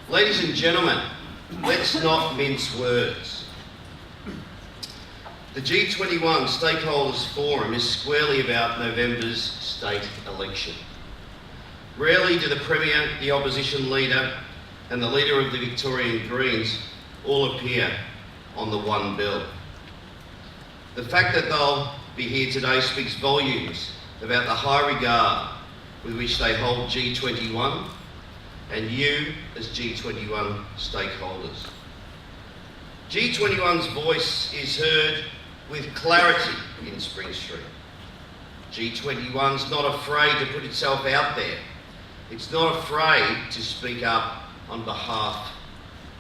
Ladies and gentlemen, let's not mince words. The G21 Stakeholders Forum is squarely about November's state election. Rarely do the Premier, the Opposition Leader and the Leader of the Victorian Greens all appear on the one bill. The fact that they'll be here today speaks volumes about the high regard with which they hold G21 and you as G21 stakeholders. G21's voice is heard with clarity in Spring Street. G21's not afraid to put itself out there. It's not afraid to speak up on behalf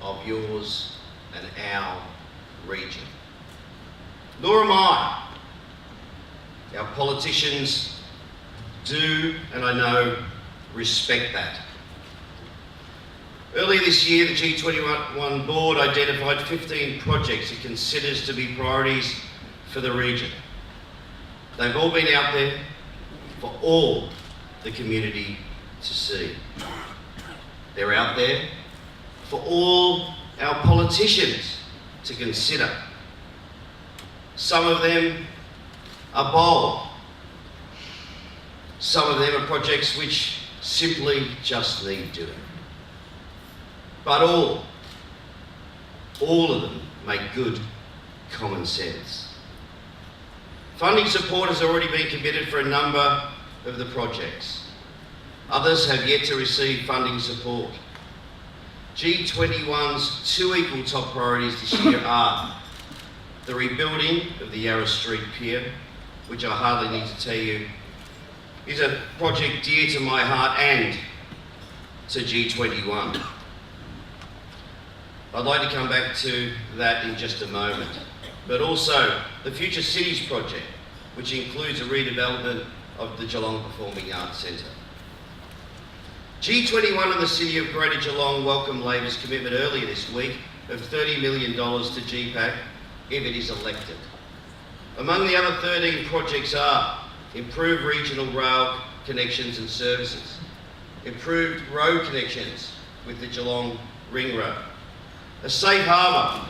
of yours and our region. Nor am I. Our politicians do, and I know, respect that. Earlier this year, the G21 board identified 15 projects it considers to be priorities for the region. They've all been out there for all the community to see. They're out there for all our politicians to consider. Some of them are bold. Some of them are projects which simply just need doing. But all of them make good common sense. Funding support has already been committed for a number of the projects. Others have yet to receive funding support. G21's two equal top priorities this year are the rebuilding of the Yarra Street Pier, which I hardly need to tell you is a project dear to my heart and to G21. I'd like to come back to that in just a moment, but also the Future Cities project, which includes a redevelopment of the Geelong Performing Arts Centre. G21 and the City of Greater Geelong welcome Labor's commitment earlier this week of $30 million to GPAC if it is elected. Among the other 13 projects are improved regional rail connections and services, improved road connections with the Geelong Ring Road, a safe harbour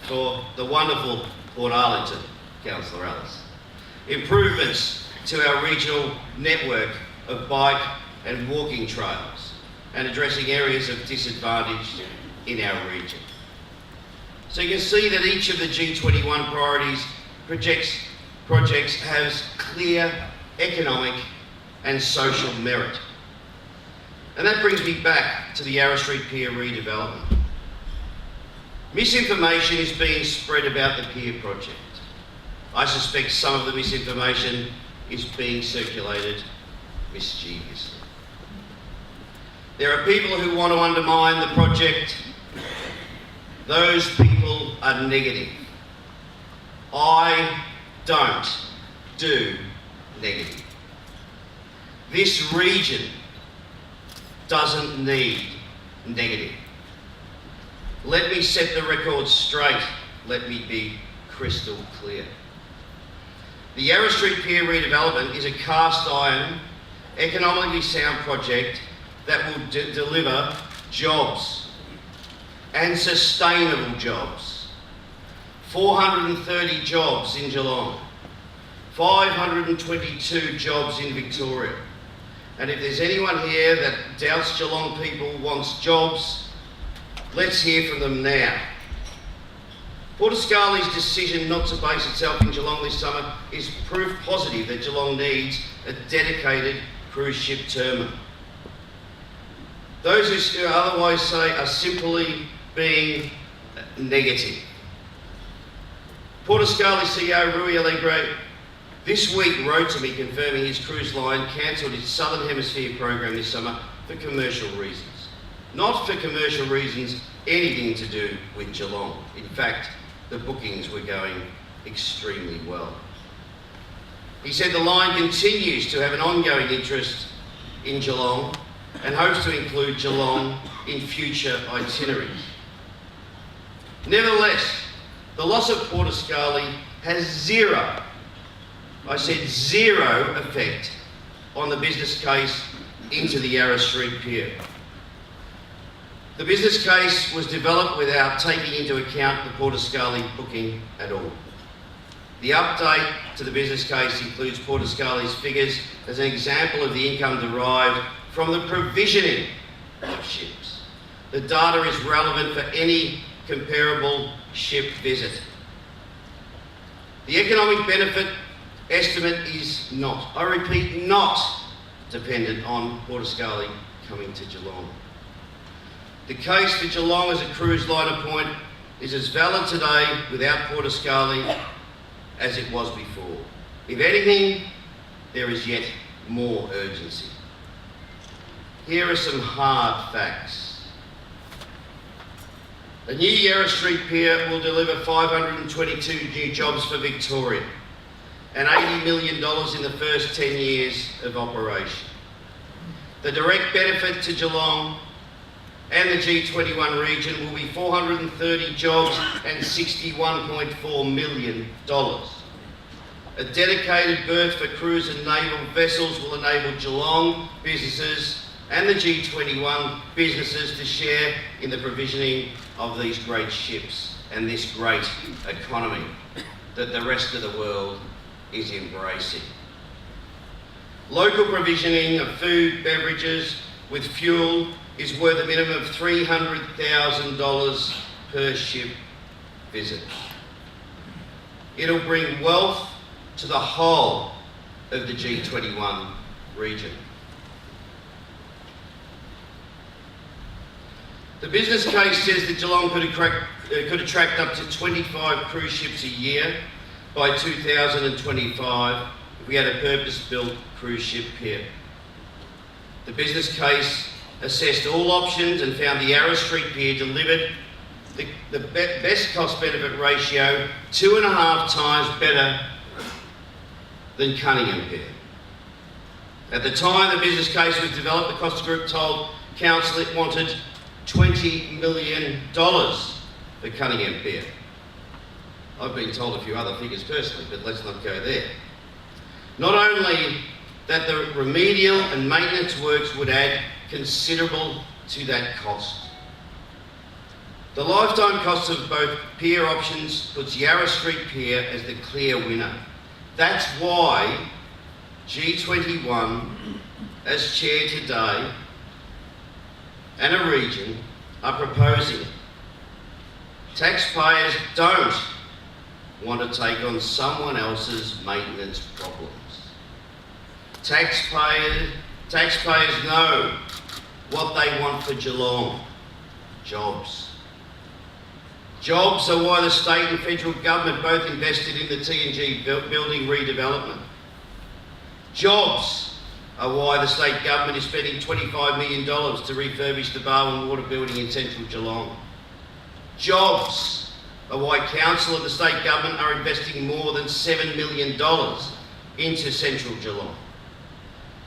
for the wonderful Port Arlington, Councillor Alice, improvements to our regional network of bike and walking trails, and addressing areas of disadvantage in our region. So you can see that each of the G21 priorities projects has clear economic and social merit. And that brings me back to the Yarra Street Pier redevelopment. Misinformation is being spread about the pier project. I suspect some of the misinformation is being circulated mischievously. There are people who want to undermine the project. Those people are negative. I don't do negative. This region doesn't need negative. Let me set the record straight. Let me be crystal clear. The Yarra Street Pier redevelopment is a cast iron, economically sound project that will deliver jobs and sustainable jobs. 430 jobs in Geelong, 522 jobs in Victoria. And if there's anyone here that doubts Geelong people wants jobs, let's hear from them now. Port Ascali's decision not to base itself in Geelong this summer is proof positive that Geelong needs a dedicated cruise ship terminal. Those who otherwise say are simply being negative. Port Ascali CEO Rui Alegre this week wrote to me confirming his cruise line cancelled its Southern Hemisphere program this summer for commercial reasons. Not for commercial reasons anything to do with Geelong. In fact, the bookings were going extremely well. He said the line continues to have an ongoing interest in Geelong and hopes to include Geelong in future itineraries. Nevertheless, the loss of Port Ascali has zero, I said zero, effect on the business case into the Yarra Street Pier. The business case was developed without taking into account the Portascali booking at all. The update to the business case includes Portascali's figures as an example of the income derived from the provisioning of ships. The data is relevant for any comparable ship visit. The economic benefit estimate is not, I repeat, not dependent on Portascali coming to Geelong. The case for Geelong as a cruise liner point is as valid today without Portascali as it was before. If anything, there is yet more urgency. Here are some hard facts. The new Yarra Street Pier will deliver 522 new jobs for Victoria and $80 million in the first 10 years of operation. The direct benefit to Geelong and the G21 region will be 430 jobs and $61.4 million. A dedicated berth for cruise and naval vessels will enable Geelong businesses and the G21 businesses to share in the provisioning of these great ships and this great economy that the rest of the world is embracing. Local provisioning of food, beverages with fuel is worth a minimum of $300,000 per ship visit. It'll bring wealth to the whole of the G21 region. The business case says that Geelong could attract up to 25 cruise ships a year by 2025 if we had a purpose-built cruise ship pier. The business case assessed all options and found the Yarra Street Pier delivered the best cost-benefit ratio 2.5 times better than Cunningham Pier. At the time the business case was developed, the Costa Group told Council it wanted $20 million for Cunningham Pier. I've been told a few other figures personally, but let's not go there. Not only that the remedial and maintenance works would add considerable to that cost. The lifetime cost of both pier options puts Yarra Street Pier as the clear winner. That's why G21, as chair today, and a region are proposing it. Taxpayers don't want to take on someone else's maintenance problems. Taxpayers know what they want for Geelong: jobs. Jobs are why the state and federal government both invested in the T&G building redevelopment. Jobs are why the state government is spending $25 million to refurbish the Barwon Water building in central Geelong. Jobs are why council and the state government are investing more than $7 million into central Geelong.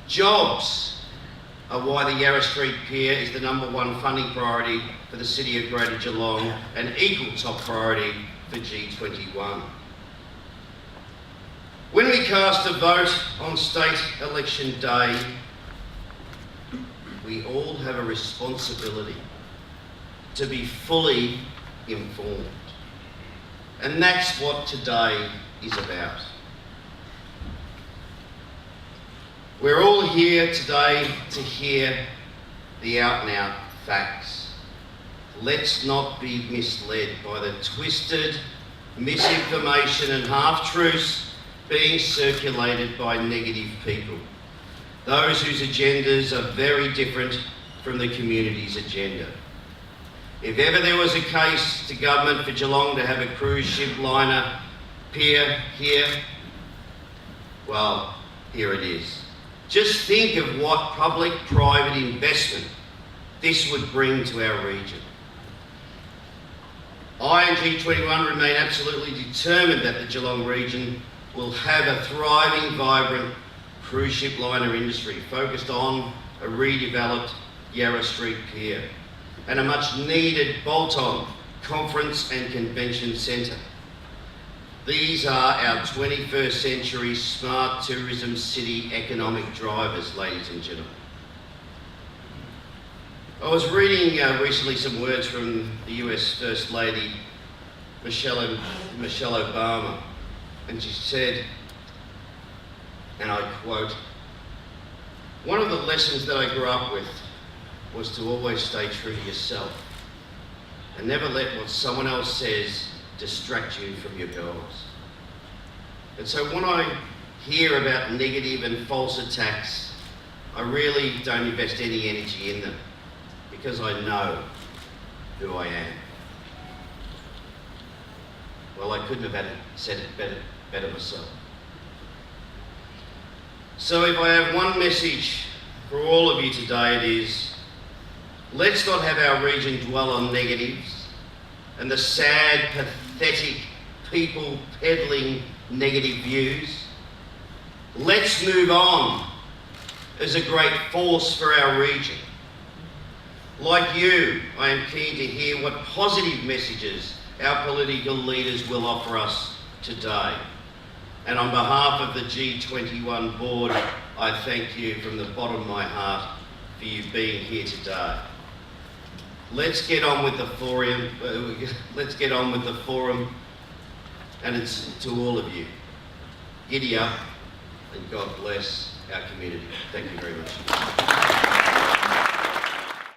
Jobs are why the Yarra Street Pier is the #1 funding priority for the City of Greater Geelong and equal top priority for G21. When we cast a vote on state election day, we all have a responsibility to be fully informed. And that's what today is about. We're all here today to hear the out-and-out facts. Let's not be misled by the twisted misinformation and half-truths being circulated by negative people, those whose agendas are very different from the community's agenda. If ever there was a case to government for Geelong to have a cruise ship liner pier here, well, here it is. Just think of what public-private investment this would bring to our region. I and G21 remain absolutely determined that the Geelong region will have a thriving, vibrant cruise ship liner industry focused on a redeveloped Yarra Street Pier and a much-needed bolt-on conference and convention centre. These are our 21st century smart tourism city economic drivers, ladies and gentlemen. I was reading recently some words from the US First Lady, Michelle Obama, and she said, and I quote, "One of the lessons that I grew up with was to always stay true to yourself and never let what someone else says distract you from your goals." And so when I hear about negative and false attacks, I really don't invest any energy in them because I know who I am. Well, I couldn't have said it better myself. So if I have one message for all of you today, it is, let's not have our region dwell on negatives and the sad, pathetic people peddling negative views. Let's move on as a great force for our region. Like you, I am keen to hear what positive messages our political leaders will offer us today. And on behalf of the G21 board, I thank you from the bottom of my heart for you being here today. Let's get on with the forum. And it's to all of you. Giddy up, and God bless our community. Thank you very much.